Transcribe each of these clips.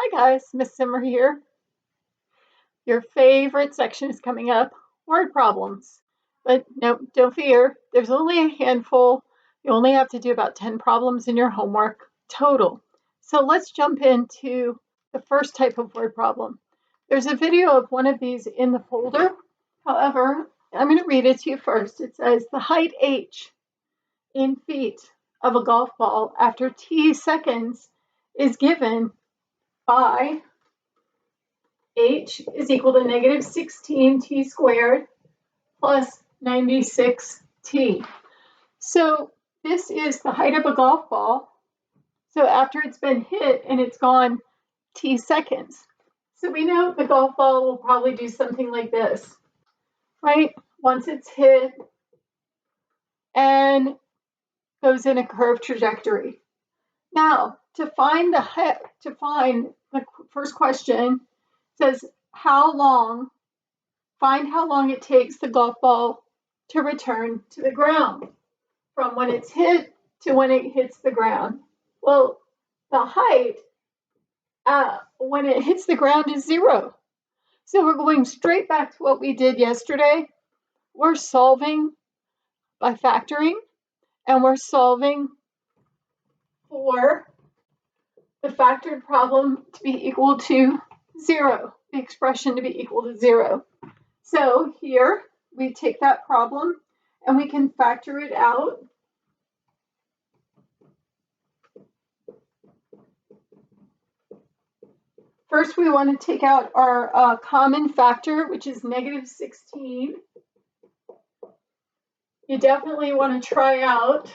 Hi guys, Miss Simmer here. Your favorite section is coming up, word problems. But no, don't fear, there's only a handful. You only have to do about 10 problems in your homework total. So let's jump into the first type of word problem. There's a video of one of these in the folder. However, I'm going to read it to you first. It says the height h in feet of a golf ball after t seconds is given by h is equal to negative 16t squared plus 96t. So this is the height of a golf ball. So after it's been hit and it's gone t seconds. So we know the golf ball will probably do something like this, right? Once it's hit and goes in a curved trajectory. Now, to find the first question says find how long it takes the golf ball to return to the ground from when it's hit to when it hits the ground. Well, the height when it hits the ground is 0. So we're going straight back to what we did yesterday. We're solving by factoring, and we're solving for the factored problem to be equal to 0, the expression to be equal to 0. So here we take that problem and we can factor it out. First, we want to take out our common factor, which is negative 16. You definitely want to try out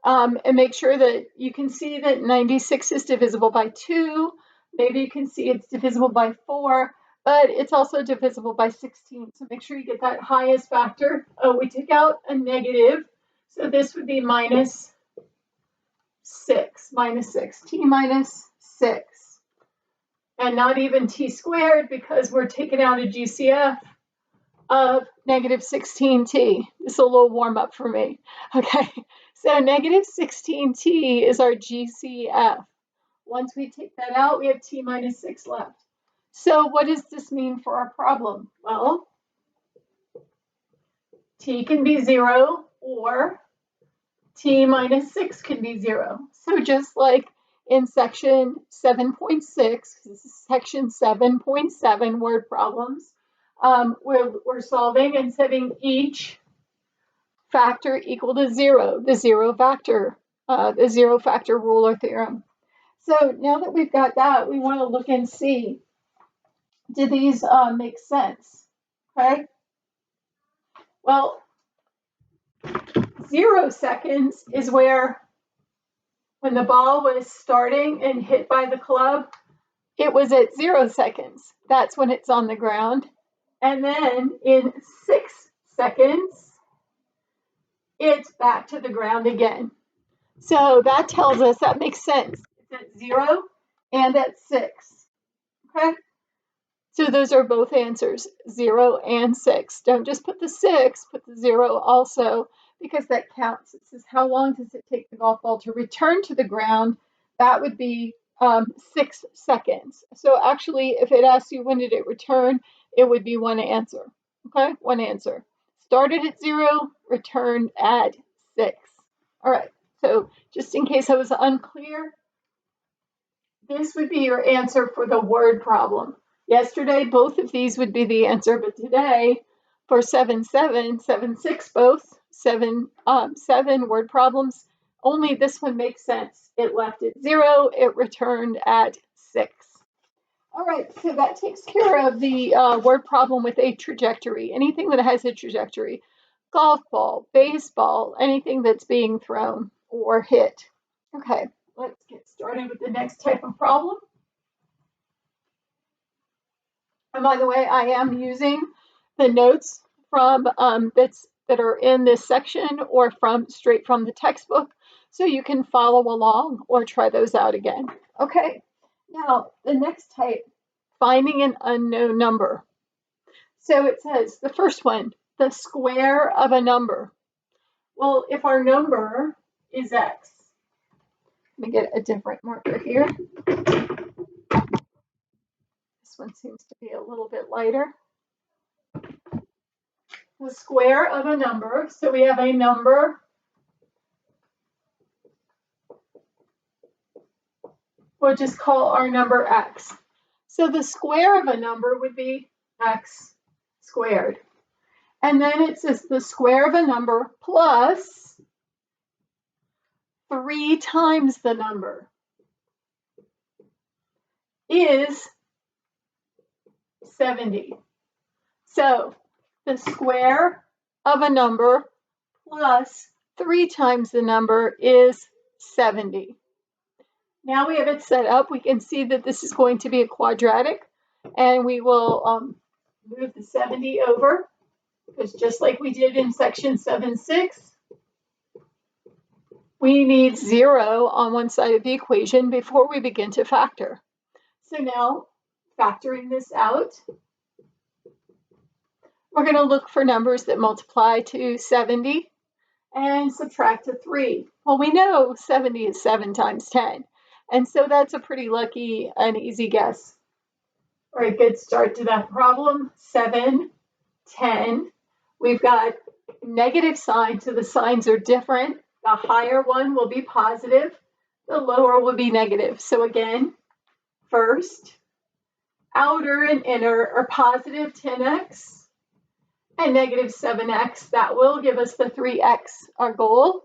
and make sure that you can see that 96 is divisible by 2. Maybe you can see it's divisible by 4, but it's also divisible by 16. So make sure you get that highest factor. Oh, we took out a negative. So this would be minus 6, t minus 6. And not even t squared because we're taking out a GCF of negative 16t. This is a little warm up for me. Okay, so negative 16t is our GCF. Once we take that out, we have t minus 6 left. So what does this mean for our problem? Well, t can be 0 or t minus 6 can be 0. So just like in section 7.6, this is section 7.7 word problems, we're solving and setting each factor equal to 0, the zero factor rule or theorem. So now that we've got that, we want to look and see, do these make sense? Okay. Well, 0 seconds is where when the ball was starting and hit by the club, it was at 0 seconds. That's when it's on the ground. And then in 6 seconds, it's back to the ground again. So that tells us that makes sense. It's at 0 and at 6. Okay? So those are both answers, 0 and 6. Don't just put the 6, put the 0 also, because that counts. It says how long does it take the golf ball to return to the ground? That would be 6 seconds. So actually, if it asks you when did it return, it would be one answer. Okay, one answer. Started at 0, returned at 6. All right, so just in case I was unclear, this would be your answer for the word problem. Yesterday, both of these would be the answer, but today, for 7.7, 7.6, both 7 word problems, only this one makes sense. It left at 0, it returned at 6. All right, so that takes care of the word problem with a trajectory. Anything that has a trajectory, golf ball, baseball, anything that's being thrown or hit. Okay, let's get started with the next type of problem. And by the way, I am using the notes from that are in this section or straight from the textbook, so you can follow along or try those out again. Okay, now the next type, finding an unknown number. So it says the first one, the square of a number. Well, if our number is x, let me get a different marker here. one seems to be a little bit lighter. The square of a number, so we have a number, we'll just call our number x. So the square of a number would be x squared. And then it says the square of a number plus 3 times the number is 70. So the square of a number plus 3 times the number is 70. Now we have it set up. We can see that this is going to be a quadratic, and we will move the 70 over, because just like we did in section 7.6, we need 0 on one side of the equation before we begin to factor. So now, factoring this out, we're going to look for numbers that multiply to 70 and subtract to 3. Well, we know 70 is 7 times 10, and so that's a pretty lucky and easy guess, or a good start to that problem. 7, 10. We've got negative signs, so the signs are different. The higher one will be positive, the lower will be negative. So again, first, outer and inner are positive 10x and negative 7x. That will give us the 3x, our goal.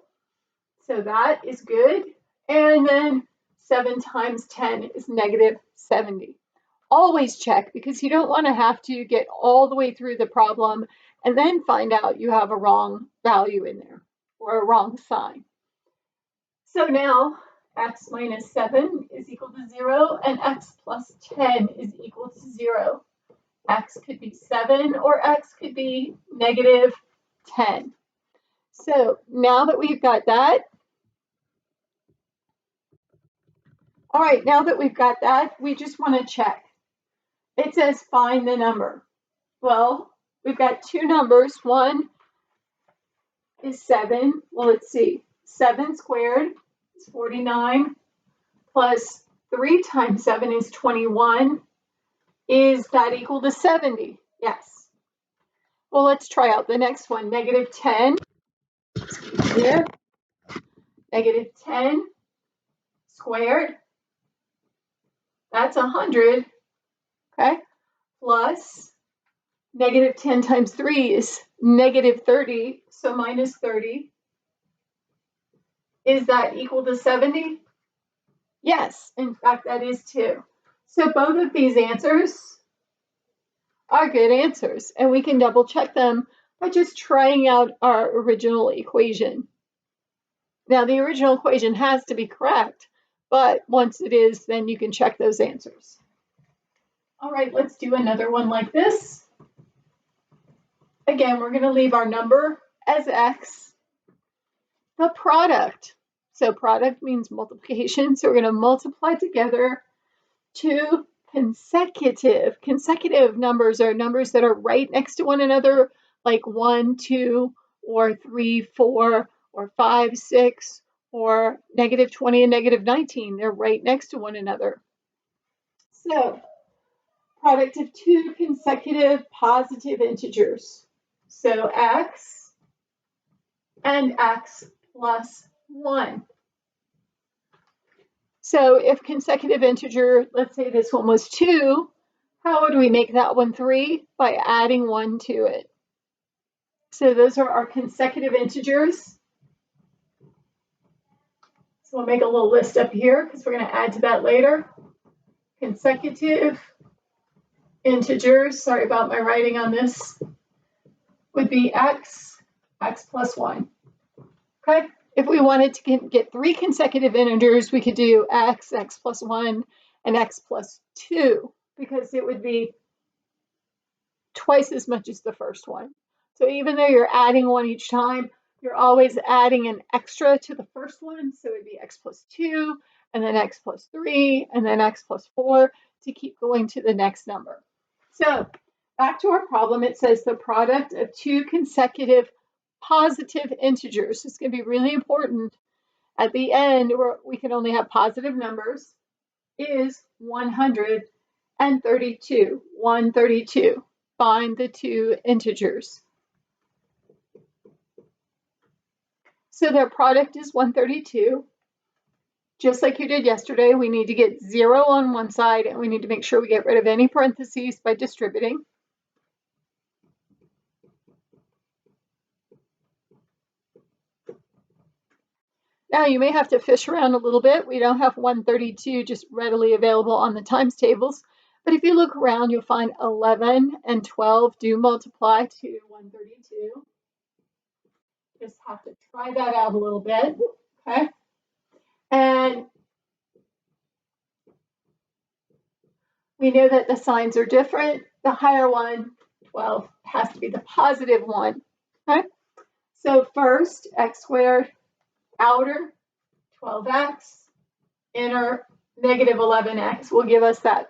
So that is good. And then 7 times 10 is negative 70. Always check, because you don't want to have to get all the way through the problem and then find out you have a wrong value in there or a wrong sign. So now x minus 7 is equal to 0 and x plus 10 is equal to 0. X could be 7 or x could be negative 10. So now that we've got that, all right, now that we've got that, we just want to check. It says find the number. Well, we've got two numbers. One is 7. Well, let's see. 7 squared is 49 plus 3 times 7 is 21. Is that equal to 70? Yes. Well, let's try out the next one. Negative 10. Here. Negative 10 squared. That's 100. Okay. Plus negative 10 times 3 is negative 30. So minus 30. Is that equal to 70? Yes. In fact, that is too. So both of these answers are good answers, and we can double check them by just trying out our original equation. Now, the original equation has to be correct, but once it is, then you can check those answers. All right, let's do another one like this. Again, we're going to leave our number as x. The product. So product means multiplication, so we're going to multiply together two consecutive. Consecutive numbers are numbers that are right next to one another, like 1, 2, or 3, 4, or 5, 6, or negative 20 and negative 19. They're right next to one another. So, product of two consecutive positive integers. So x and x plus 1. So if consecutive integer, let's say this one was 2, how would we make that one 3? By adding 1 to it. So those are our consecutive integers. So we'll make a little list up here because we're going to add to that later. Consecutive integers, sorry about my writing on this, would be x plus 1. Okay? If we wanted to get 3 consecutive integers, we could do x plus 1, and x plus 2, because it would be twice as much as the first one. So even though you're adding 1 each time, you're always adding an extra to the first one. So it would be x plus 2, and then x plus 3, and then x plus 4 to keep going to the next number. So back to our problem, it says the product of two consecutive positive integers. It's going to be really important at the end, where we can only have positive numbers, is 100. and 32. 132. Find the two integers. So their product is 132. Just like you did yesterday, we need to get 0 on one side, and we need to make sure we get rid of any parentheses by distributing. Now you may have to fish around a little bit. We don't have 132 just readily available on the times tables, but if you look around, you'll find 11 and 12 do multiply to 132. Just have to try that out a little bit, okay? And we know that the signs are different. The higher one, 12, has to be the positive one, okay? So first, x squared, outer, 12x, inner, negative 11x will give us that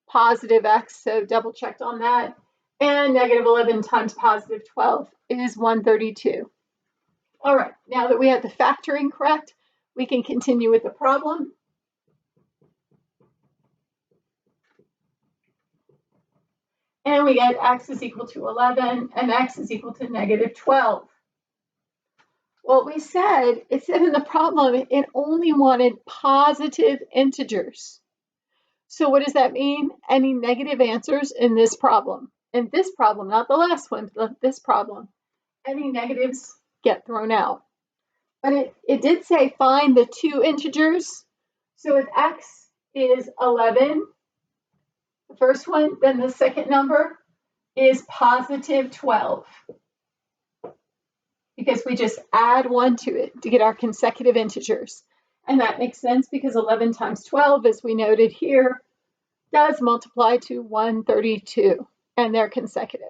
positive x, so double checked on that. And negative 11 times positive 12 is 132. All right, now that we have the factoring correct, we can continue with the problem. And we get x is equal to 11 and x is equal to negative 12. Well, we said, it said in the problem, it only wanted positive integers. So what does that mean? Any negative answers in this problem? In this problem, not the last one, but this problem, any negatives get thrown out. But it did say find the two integers. So if x is 11, the first one, then the second number is positive 12. Because we just add 1 to it to get our consecutive integers. And that makes sense because 11 times 12, as we noted here, does multiply to 132, and they're consecutive.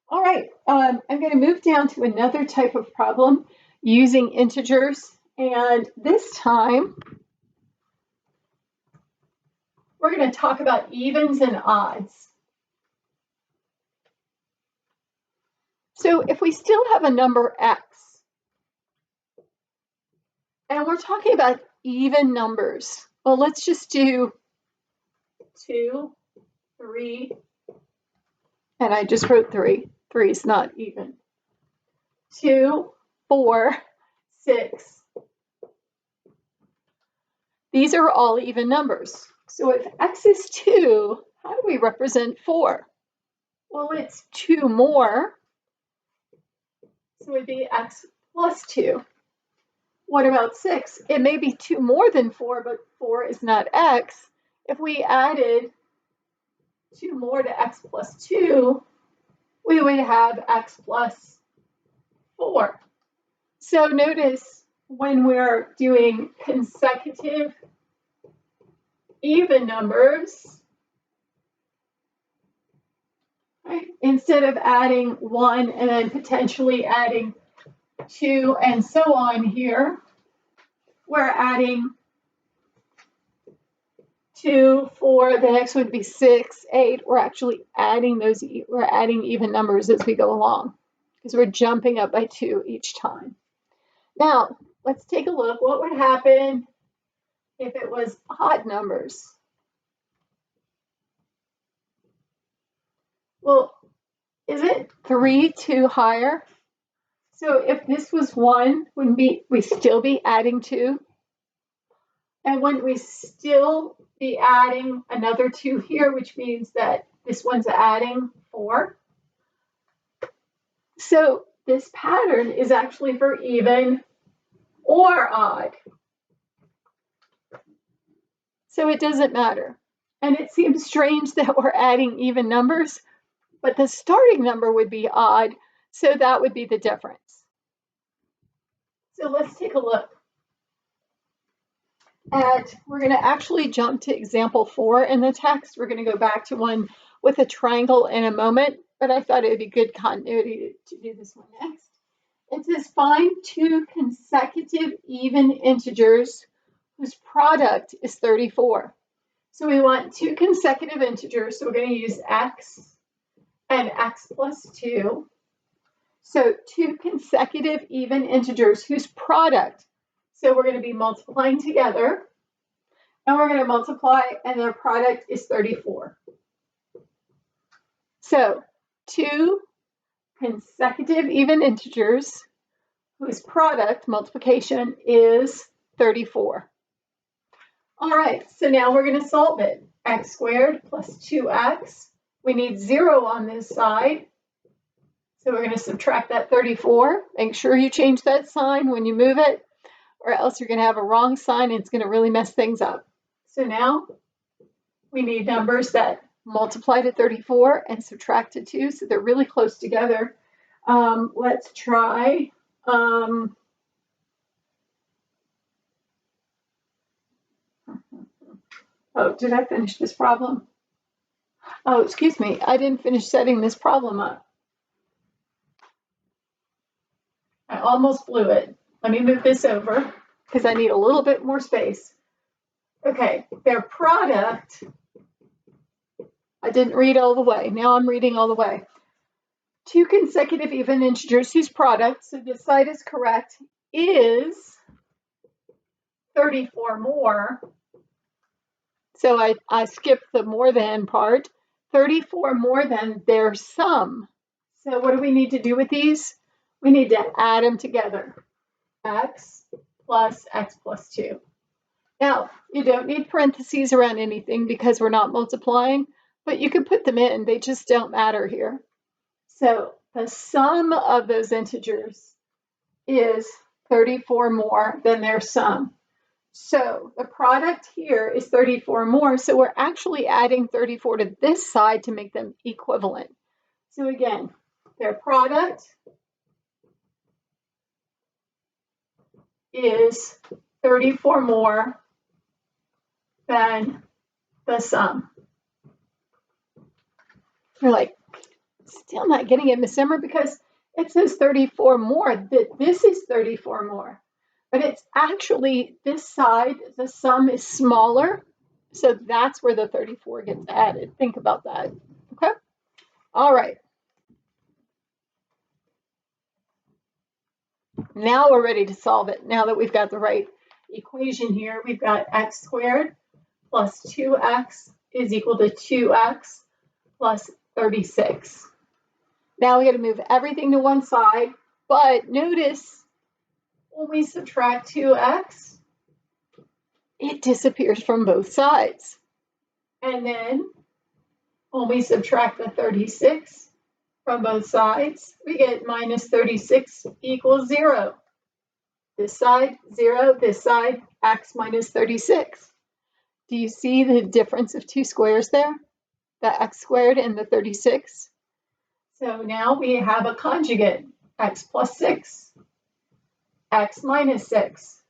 All right, I'm going to move down to another type of problem using integers, and this time we're going to talk about evens and odds. So if we still have a number x, and we're talking about even numbers, well, let's just do 2, 3, and I just wrote 3. 3 is not even. 2, 4, 6. These are all even numbers. So if x is 2, how do we represent 4? Well, it's 2 more. So it would be x plus 2. What about 6? It may be 2 more than 4, but 4 is not x. If we added 2 more to x plus 2, we would have x plus 4. So notice when we're doing consecutive even numbers, right, instead of adding 1 and then potentially adding 2 and so on here, we're adding 2, 4, the next would be 6, 8. We're actually adding those, we're adding even numbers as we go along because we're jumping up by 2 each time. Now, let's take a look. What would happen if it was odd numbers? Well, isn't 3 2 higher? So if this was 1, wouldn't we still be adding 2? And wouldn't we still be adding another 2 here, which means that this one's adding 4? So this pattern is actually for even or odd. So it doesn't matter. And it seems strange that we're adding even numbers, but the starting number would be odd, so that would be the difference. So let's take a look. We're going to actually jump to example 4 in the text. We're going to go back to one with a triangle in a moment, but I thought it would be good continuity to do this one next. It says find 2 consecutive even integers whose product is 34. So we want 2 consecutive integers, so we're going to use x and x plus 2. So 2 consecutive even integers whose product, so we're going to be multiplying together, and we're going to multiply, and their product is 34. So 2 consecutive even integers whose product multiplication is 34. All right, so now we're going to solve it. X squared plus 2x. We need 0 on this side. So we're going to subtract that 34. Make sure you change that sign when you move it, or else you're going to have a wrong sign and it's going to really mess things up. So now we need numbers that multiply to 34 and subtract to 2, so they're really close together. Let's try oh, did I finish this problem? Oh, excuse me, I didn't finish setting this problem up. I almost blew it. Let me move this over because I need a little bit more space. Okay, their product, I didn't read all the way. Now I'm reading all the way. 2 consecutive even integers whose product, so this side is correct, is 34 more. So I skipped the more than part. 34 more than their sum. So what do we need to do with these? We need to add them together. X plus 2. Now, you don't need parentheses around anything because we're not multiplying, but you can put them in. They just don't matter here. So the sum of those integers is 34 more than their sum. So the product here is 34 more, so we're actually adding 34 to this side to make them equivalent. So again, their product is 34 more than the sum. You're like, still not getting it, Miss Emmer, because it says 34 more, that this is 34 more. But it's actually this side, the sum is smaller, so that's where the 34 gets added. Think about that, okay? All right. Now we're ready to solve it. Now that we've got the right equation here, we've got x squared plus 2x is equal to 2x plus 36. Now we got to move everything to one side, but notice when we subtract 2x, it disappears from both sides. And then when we subtract the 36 from both sides, we get minus 36 equals 0. This side, 0. This side, x minus 36. Do you see the difference of 2 squares there? The x squared and the 36? So now we have a conjugate, x plus 6, x minus 6.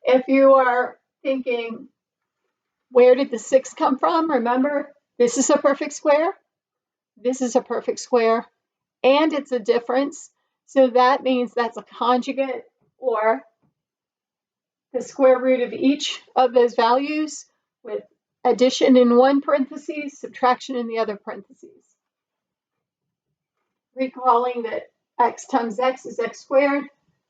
If you are thinking, where did the 6 come from? Remember, this is a perfect square, this is a perfect square, and it's a difference. So that means that's a conjugate, or the square root of each of those values with addition in one parenthesis, subtraction in the other parentheses. Recalling that x times x is x squared.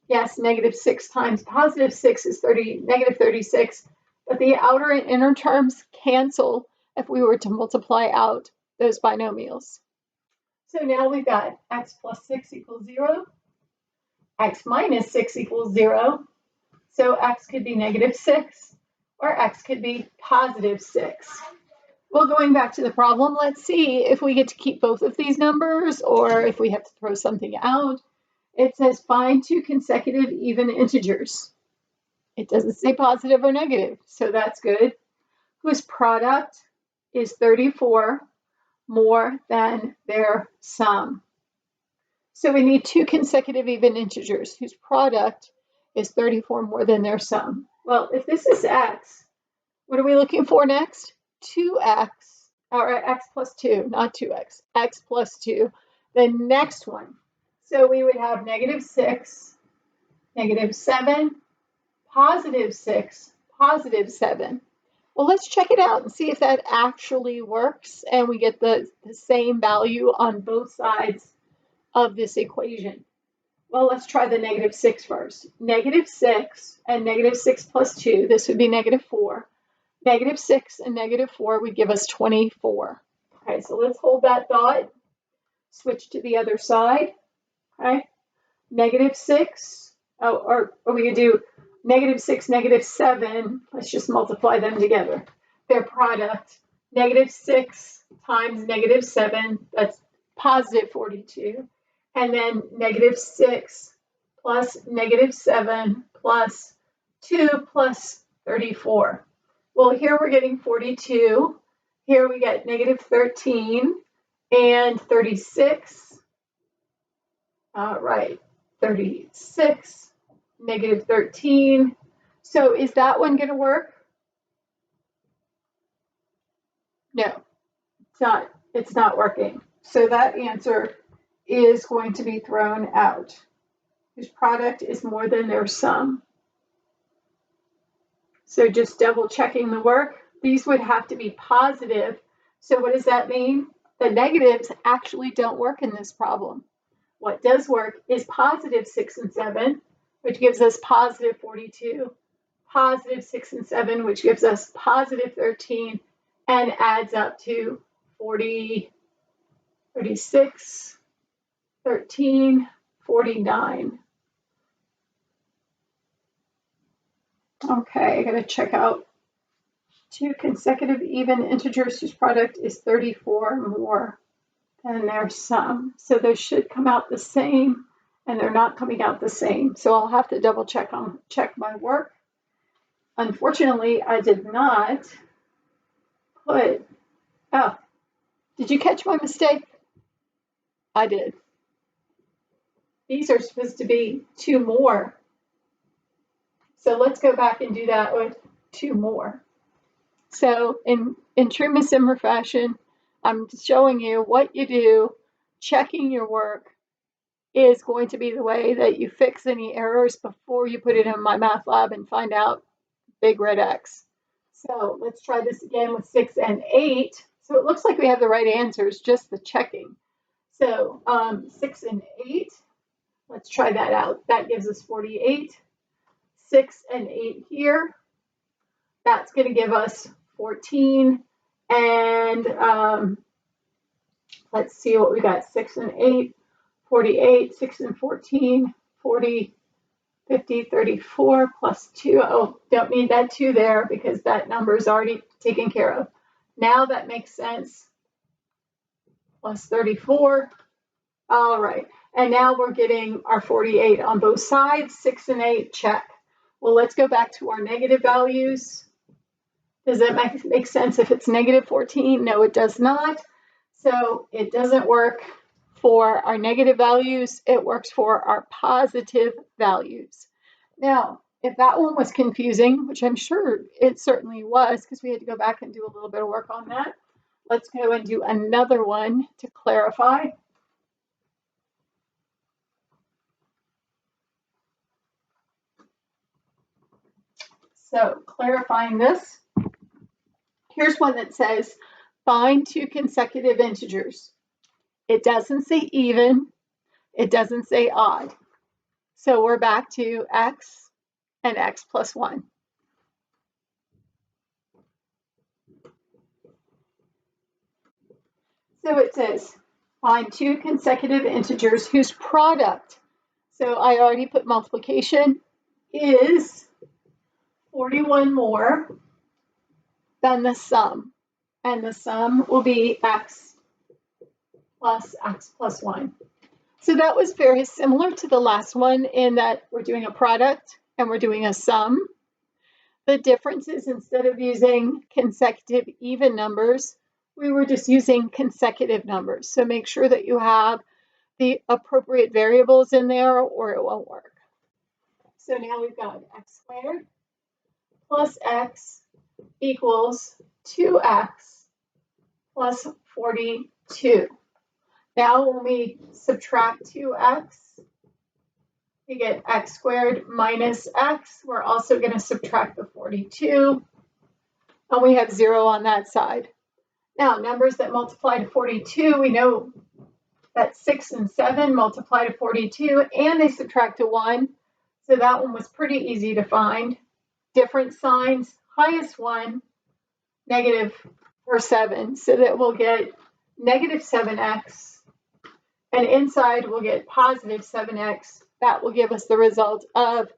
Yes, negative 6 times positive 6 is negative 36, but the outer and inner terms cancel if we were to multiply out those binomials. So now we've got x plus 6 equals 0, x minus 6 equals 0, so x could be negative 6, or x could be positive 6. Well, going back to the problem, let's see if we get to keep both of these numbers or if we have to throw something out. It says find 2 consecutive even integers. It doesn't say positive or negative, so that's good. Whose product is 34 more than their sum. So we need 2 consecutive even integers whose product is 34 more than their sum. Well, if this is x, what are we looking for next? 2x, or x plus 2, not 2x, x plus 2, the next one. So we would have negative 6, negative 7, positive 6, positive 7. Well, let's check it out and see if that actually works and we get the same value on both sides of this equation. Well, let's try the negative 6 first. Negative 6 and negative 6 plus 2, this would be negative 4. Negative 6 and negative 4 would give us 24. Okay, so let's hold that thought. Switch to the other side. Okay, negative 6. Oh, or we could do negative 6, negative 7. Let's just multiply them together. Their product, negative 6 times negative 7, that's positive 42. And then negative 6 plus negative 7 plus 2 plus 34. Well, here we're getting 42. Here we get negative 13 and 36. All right, 36, negative 13. So is that one going to work? No, it's not working. So that answer is going to be thrown out. Whose product is more than their sum. So just double checking the work. These would have to be positive. So what does that mean? The negatives actually don't work in this problem. What does work is positive 6 and 7, which gives us positive 42, positive 6 and 7, which gives us positive 13, and adds up to 40, 36, 13, 49. Okay, I gotta check out 2 consecutive even integers whose product is 34 more than their sum. So those should come out the same, and they're not coming out the same. So I'll have to double check my work. Unfortunately, I did not put, oh, did you catch my mistake? I did. These are supposed to be 2 more. So let's go back and do that with 2 more. So in true Miss Zimmer fashion, I'm showing you what you do. Checking your work is going to be the way that you fix any errors before you put it in MyMathLab and find out big red X. So let's try this again with 6 and 8. So it looks like we have the right answers, just the checking. So 6 and 8, let's try that out. That gives us 48. 6 and 8 here, that's going to give us 14. And let's see what we got. 6 and 8, 48, 6 and 14, 40, 50, 34 plus 2. Oh, don't need that 2 there because that number is already taken care of. Now that makes sense. Plus 34. All right. And now we're getting our 48 on both sides. 6 and 8, check. Well, let's go back to our negative values. Does that make sense if it's negative 14? No, it does not. So it doesn't work for our negative values. It works for our positive values. Now, if that one was confusing, which I'm sure it certainly was because we had to go back and do a little bit of work on that, let's go and do another one to clarify. So clarifying this, here's one that says find 2 consecutive integers. It doesn't say even, it doesn't say odd. So we're back to x and x plus 1. So it says find 2 consecutive integers whose product, so I already put multiplication, is 41 more than the sum. And the sum will be x plus 1. So that was very similar to the last one in that we're doing a product and we're doing a sum. The difference is instead of using consecutive even numbers, we were just using consecutive numbers. So make sure that you have the appropriate variables in there or it won't work. So now we've got x squared plus x equals 2x plus 42. Now when we subtract 2x, we get x squared minus x. We're also going to subtract the 42, and we have 0 on that side. Now, numbers that multiply to 42, we know that 6 and 7 multiply to 42, and they subtract to 1. So that one was pretty easy to find. Different signs, highest one negative or 7, so that we'll get negative 7x, and inside we'll get positive 7x. That will give us the result of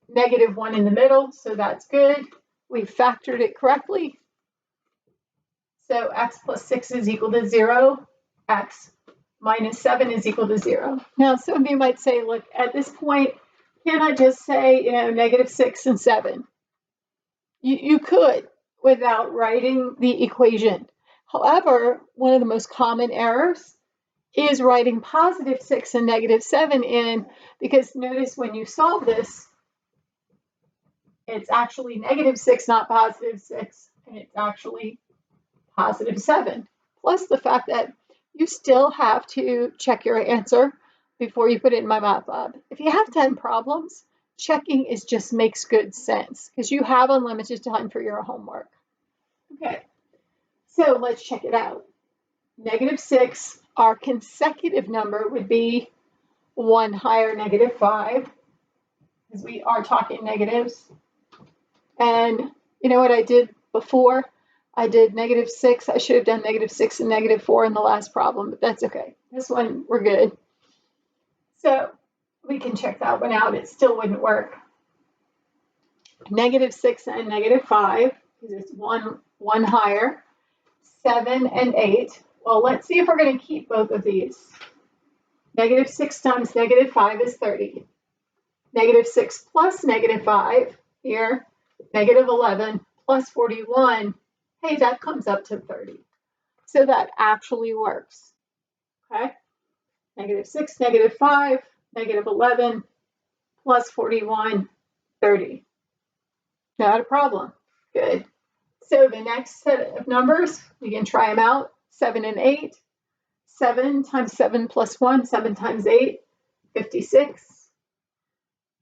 negative 1 in the middle, so that's good. We factored it correctly. So x plus 6 is equal to 0. X minus 7 is equal to 0. Now, some of you might say, look, at this point, can I just say, negative 6 and 7? You could without writing the equation. However, one of the most common errors is writing positive 6 and negative 7 in, because notice when you solve this, it's actually negative 6, not positive 6, and it's actually positive 7. Plus the fact that you still have to check your answer before you put it in MyMathLab. If you have 10 problems, checking just makes good sense because you have unlimited time for your homework. Okay, so let's check it out. Negative 6, our consecutive number would be 1 higher negative 5, because we are talking negatives. And you know what I did before? I did negative 6. I should have done negative 6 and negative 4 in the last problem, but that's okay. This one, we're good. So we can check that one out. It still wouldn't work. Negative 6 and negative 5, because it's one higher. 7 and 8. Well, let's see if we're going to keep both of these. Negative 6 times negative 5 is 30. Negative 6 plus negative 5 here, negative 11 plus 41. Hey, that comes up to 30. So that actually works. Okay? Negative 6, negative 5, negative 11 plus 41, 30. Not a problem. Good. So the next set of numbers, we can try them out. 7 and 8. 7 times 7 plus 1, 7 times 8, 56.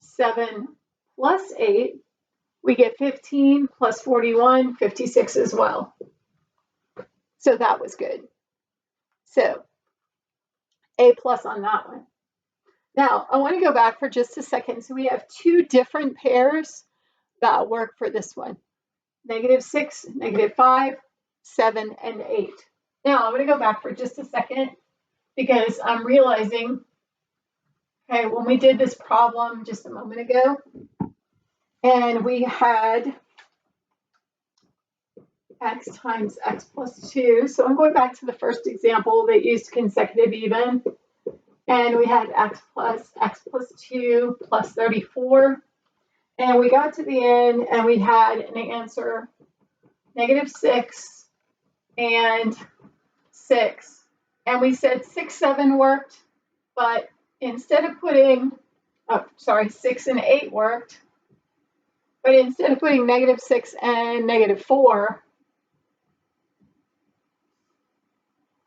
7 plus 8, we get 15 plus 41, 56 as well. So that was good. So A plus on that one. Now, I want to go back for just a second. So we have two different pairs that work for this one. Negative 6, negative 5, 7, and 8. Now, I'm going to go back for just a second because I'm realizing, okay, when we did this problem just a moment ago, and we had x times x plus 2. So I'm going back to the first example that used consecutive even. And we had x plus 2 plus 34. And we got to the end and we had an answer negative 6 and 6. And we said 6, 7 worked, but instead of putting, 6 and 8 worked, but instead of putting negative 6 and negative 4,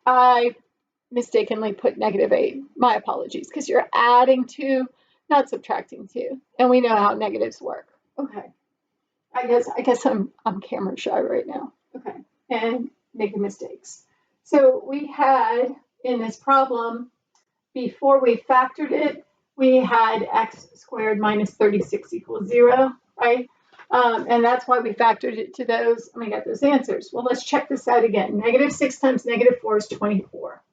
I mistakenly put negative 8. My apologies, because you're adding 2, not subtracting 2. And we know how negatives work. Okay. I guess I'm camera shy right now. Okay. And making mistakes. So we had in this problem, before we factored it, we had x squared minus 36 equals 0, right? And that's why we factored it to those, and we got those answers. Well, let's check this out again. Negative 6 times negative 4 is 24.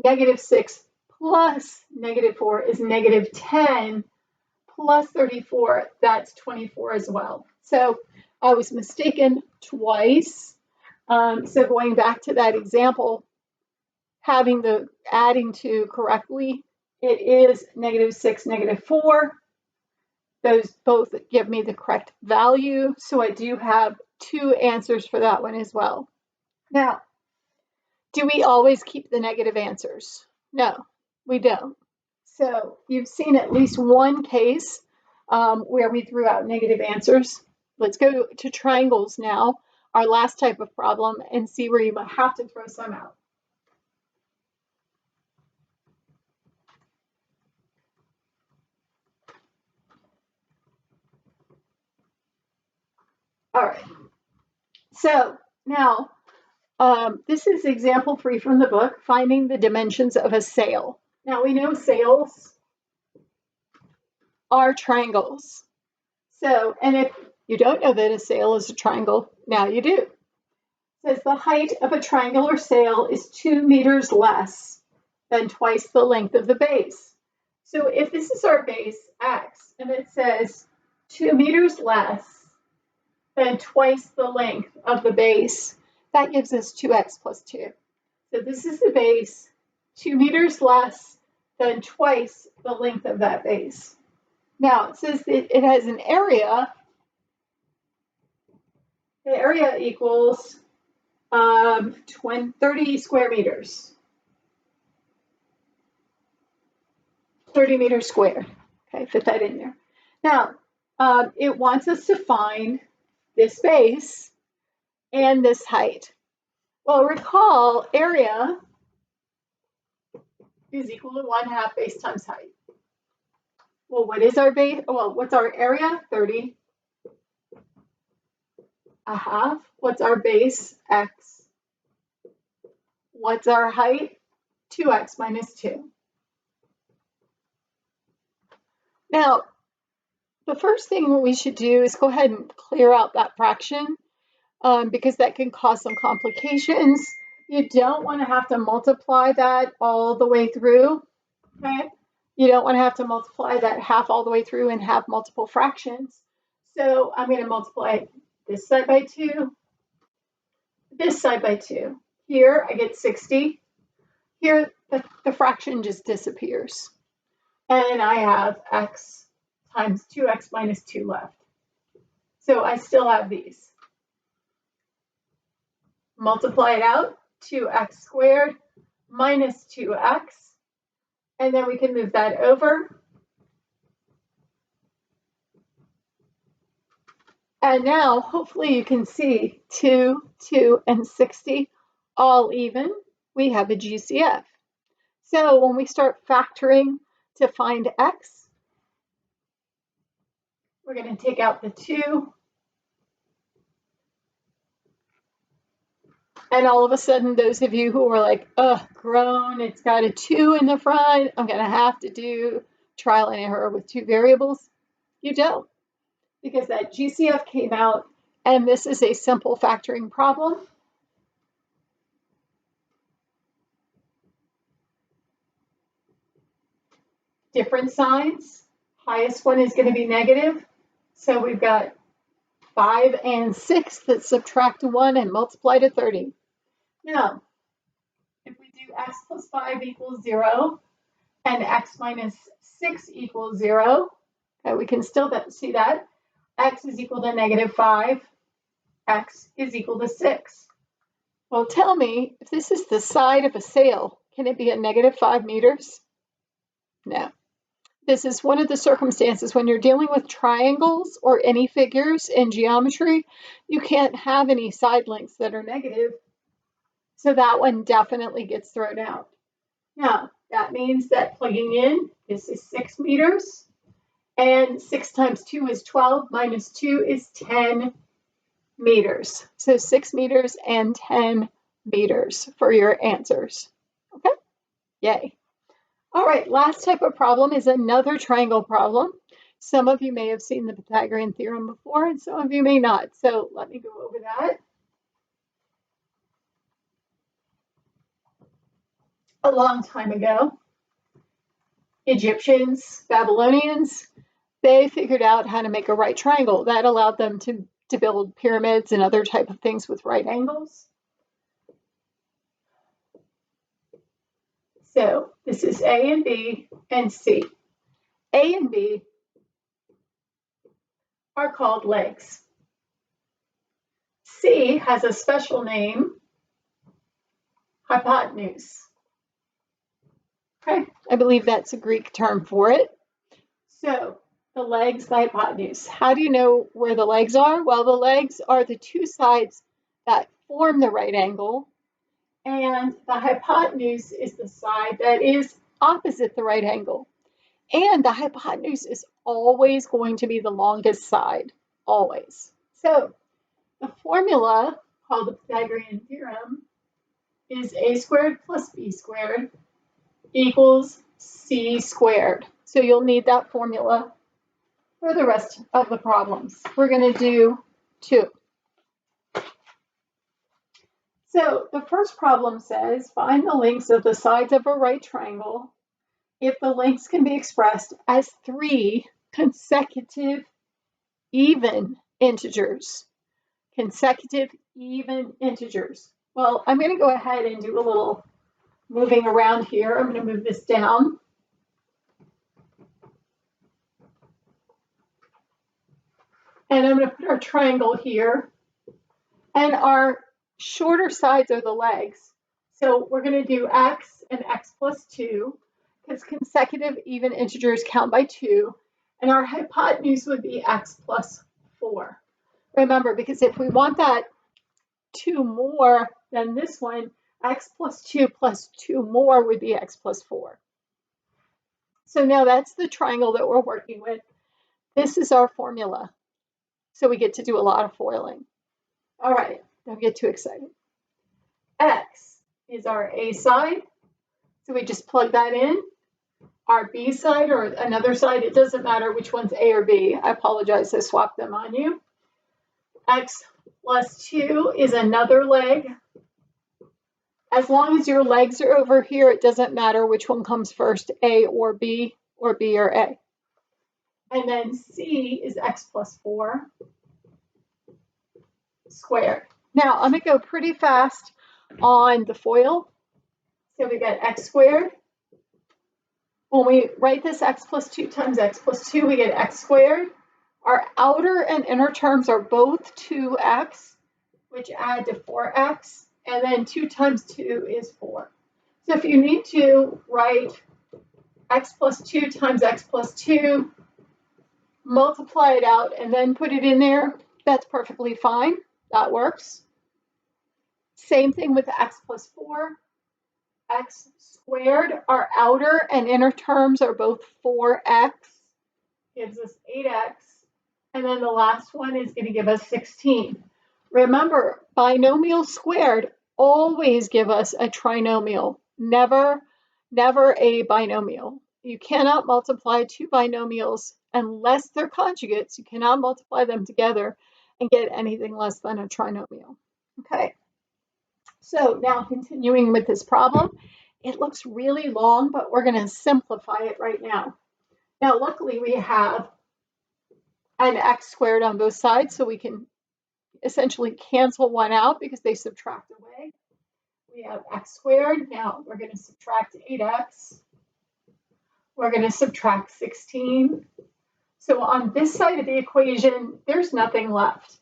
Negative 6 plus negative 4 is negative 10 plus 34, that's 24 as well. So I was mistaken twice. So going back to that example, having the adding to correctly, it is negative 6, negative 4. Those both give me the correct value. So I do have 2 answers for that one as well. Now, do we always keep the negative answers? No, we don't. So you've seen at least one case where we threw out negative answers. Let's go to triangles now, our last type of problem, and see where you might have to throw some out. All right. So now, this is example 3 from the book, finding the dimensions of a sail. Now we know sails are triangles. So, and if You don't know that a sail is a triangle. Now you do. It says the height of a triangular sail is 2 meters less than twice the length of the base. So if this is our base, x, and it says 2 meters less than twice the length of the base, that gives us 2x plus 2. So this is the base, 2 meters less than twice the length of that base. Now it says that it has an area. The area equals 30 square meters. 30 meters squared. Okay, fit that in there. Now, it wants us to find this base and this height. Well, recall area is equal to 1/2 base times height. Well, what is our base? Well, what's our area? 30. 1/2. What's our base? X. What's our height? 2x minus 2. Now, the first thing we should do is go ahead and clear out that fraction because that can cause some complications. You don't want to have to multiply that all the way through, okay? You don't want to have to multiply that half all the way through and have multiple fractions. So I'm going to multiply this side by 2, this side by 2. Here I get 60. Here the fraction just disappears. And I have x times 2x minus 2 left. So I still have these. Multiply it out, 2x squared minus 2x. And then we can move that over. And now, hopefully you can see 2, 2, and 60 all even. We have a GCF. So when we start factoring to find x, we're going to take out the 2. And all of a sudden, those of you who are like, ugh, grown, it's got a 2 in the front, I'm going to have to do trial and error with 2 variables. You don't, because that GCF came out, and this is a simple factoring problem. Different signs. Highest one is going to be negative. So we've got 5 and 6 that subtract 1 and multiply to 30. Now, if we do x plus 5 equals 0 and x minus 6 equals 0, okay, we can still see that. X is equal to negative 5. X is equal to 6. Well, tell me, if this is the side of a sail, can it be a negative 5 meters? No. This is one of the circumstances when you're dealing with triangles or any figures in geometry, you can't have any side lengths that are negative. So that one definitely gets thrown out. Now, that means that plugging in, this is 6 meters, and 6 times 2 is 12, minus 2 is 10 meters. So 6 meters and 10 meters for your answers. Okay? Yay. All right, last type of problem is another triangle problem. Some of you may have seen the Pythagorean theorem before, and some of you may not. So let me go over that. A long time ago, Egyptians, Babylonians, they figured out how to make a right triangle. That allowed them to build pyramids and other type of things with right angles. So this is A and B and C. A and B are called legs. C has a special name, hypotenuse. Okay, I believe that's a Greek term for it. So the legs, the hypotenuse. How do you know where the legs are? Well, the legs are the two sides that form the right angle, and the hypotenuse is the side that is opposite the right angle. And the hypotenuse is always going to be the longest side, always. So the formula, called the Pythagorean theorem, is a squared plus b squared equals c squared. So you'll need that formula for the rest of the problems. We're going to do 2. So the first problem says, find the lengths of the sides of a right triangle if the lengths can be expressed as 3 consecutive even integers. Consecutive even integers. Well, I'm going to go ahead and do a little moving around here. I'm going to move this down. And I'm going to put our triangle here. And our shorter sides are the legs. So we're going to do x and x plus 2, because consecutive even integers count by 2. And our hypotenuse would be x plus 4. Remember, because if we want that 2 more than this one, x plus 2 more would be x plus 4. So now that's the triangle that we're working with. This is our formula. So we get to do a lot of foiling. All right, don't get too excited. X is our A side. So we just plug that in. Our B side or another side, it doesn't matter which one's A or B. I apologize, I swapped them on you. X plus 2 is another leg. As long as your legs are over here, it doesn't matter which one comes first, A or B or A. And then C is x plus 4 squared. Now, I'm going to go pretty fast on the FOIL. So we got x squared. When we write this x plus 2 times x plus 2, we get x squared. Our outer and inner terms are both 2x, which add to 4x. And then 2 times 2 is 4. So if you need to write x plus 2 times x plus 2, multiply it out, and then put it in there, that's perfectly fine. That works. Same thing with x plus 4. X squared, our outer and inner terms are both 4x, gives us 8x. And then the last one is going to give us 16. Remember, binomial squared always give us a trinomial, never a binomial. You cannot multiply 2 binomials unless they're conjugates. You cannot multiply them together and get anything less than a trinomial. Okay. So now continuing with this problem, it looks really long, but we're going to simplify it right now. Now, luckily we have an x squared on both sides, so we can essentially cancel one out because they subtract away. We have x squared. Now we're going to subtract 8x. We're going to subtract 16. So on this side of the equation, there's nothing left.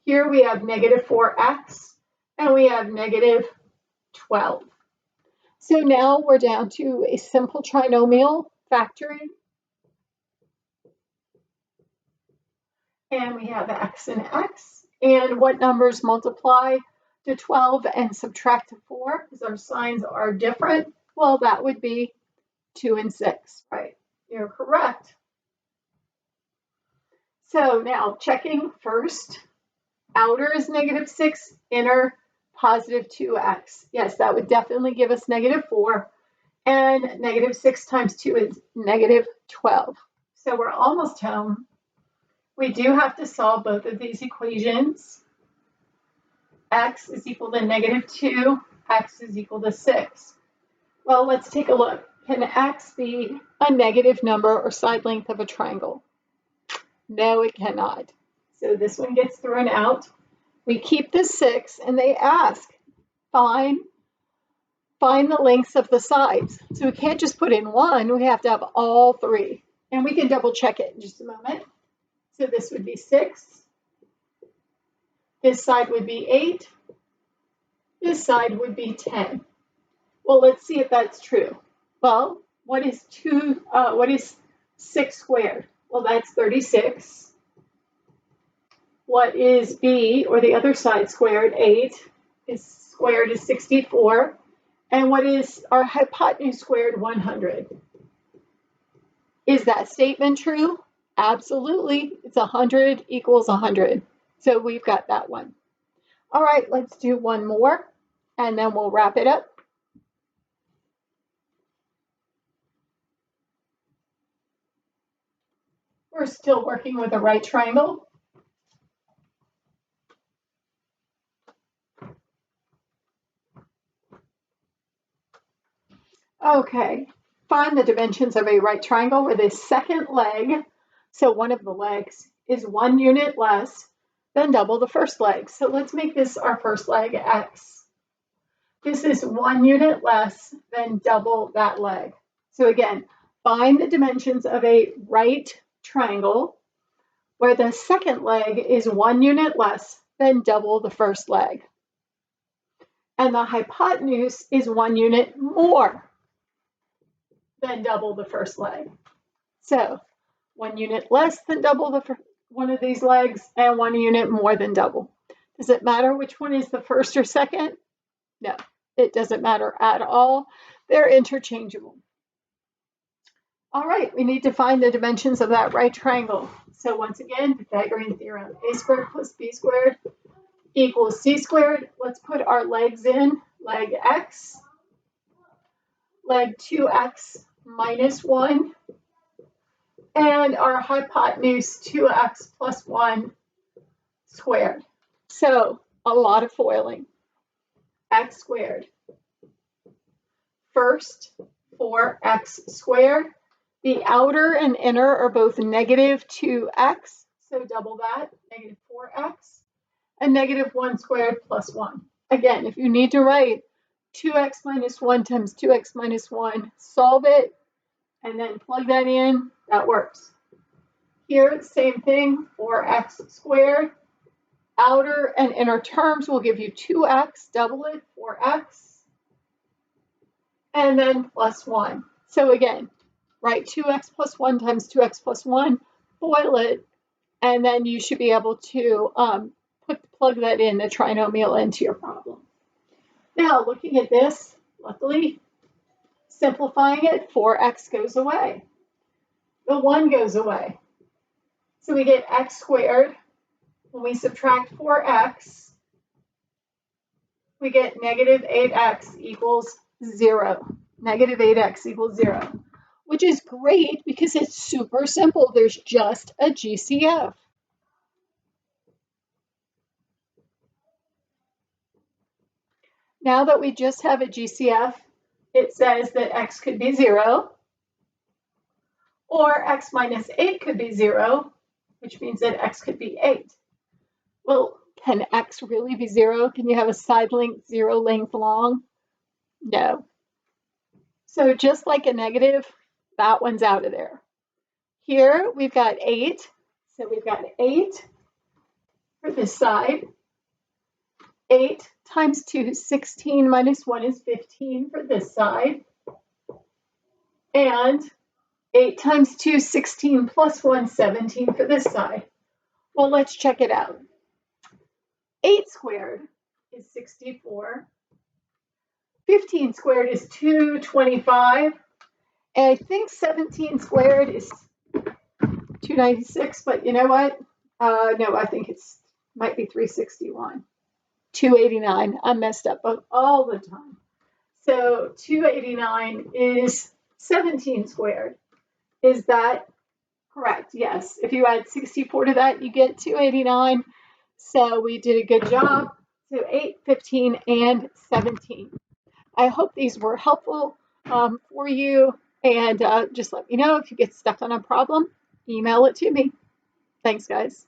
Here we have negative 4x, and we have negative 12. So now we're down to a simple trinomial factoring. And we have x and x. And what numbers multiply to 12 and subtract to 4? Because our signs are different. Well, that would be 2 and 6, right? You're correct. So now checking first. Outer is negative 6, inner positive 2x. Yes, that would definitely give us negative 4. And negative 6 times 2 is negative 12. So we're almost home. We do have to solve both of these equations. X is equal to negative 2, x is equal to 6. Well, let's take a look. Can x be a negative number or side length of a triangle? No, it cannot. So this one gets thrown out. We keep the 6, and they ask, find the lengths of the sides. So we can't just put in 1, we have to have all 3. And we can double check it in just a moment. So this would be 6. This side would be 8. This side would be 10. Well, let's see if that's true. Well, what is 6 squared? Well, that's 36. What is b, or the other side squared? 8 is squared is 64. And what is our hypotenuse squared? 100. Is that statement true? Absolutely. It's 100 equals 100. So we've got that one. All right, let's do one more, and then we'll wrap it up. We're still working with a right triangle. Okay, find the dimensions of a right triangle where the second leg, so one of the legs, is 1 unit less than double the first leg. So let's make this our first leg, x. This is 1 unit less than double that leg. So again, find the dimensions of a right triangle where the second leg is 1 unit less than double the first leg. And the hypotenuse is 1 unit more than double the first leg. So 1 unit less than double one of these legs and 1 unit more than double. Does it matter which one is the first or second? No, it doesn't matter at all. They're interchangeable. All right, we need to find the dimensions of that right triangle. So once again, Pythagorean theorem, a squared plus b squared equals c squared. Let's put our legs in. Leg x, leg 2x minus 1, and our hypotenuse 2x plus 1 squared. So a lot of FOILing. X squared. First, 4x squared. The outer and inner are both negative 2x, so double that, negative 4x, and negative 1 squared plus 1. Again, if you need to write 2x minus 1 times 2x minus 1, solve it, and then plug that in, that works. Here, same thing, 4x squared. Outer and inner terms will give you 2x, double it, 4x, and then plus 1. So again, write 2x plus 1 times 2x plus 1, FOIL it, and then you should be able to plug that in, the trinomial, into your problem. Now, looking at this, luckily, simplifying it, 4x goes away. The 1 goes away. So we get x squared. When we subtract 4x, we get negative 8x equals 0. Negative 8x equals 0, which is great because it's super simple. There's just a GCF. Now that we just have a GCF, it says that x could be 0, or x minus 8 could be 0, which means that x could be 8. Well, can x really be 0? Can you have a side length 0 length long? No. So just like a negative, that one's out of there. Here we've got 8. So we've got 8 for this side. 8 times 2 is 16, minus 1 is 15 for this side. And 8 times 2 is 16, plus 1, 17 for this side. Well, let's check it out. 8 squared is 64. 15 squared is 225. And I think 17 squared is 296, but you know what? No, I think it's might be 361. 289. I'm messed up all the time. So 289 is 17 squared. Is that correct? Yes. If you add 64 to that, you get 289. So we did a good job. So 8, 15, and 17. I hope these were helpful for you. And just let me know if you get stuck on a problem. Email it to me. Thanks, guys.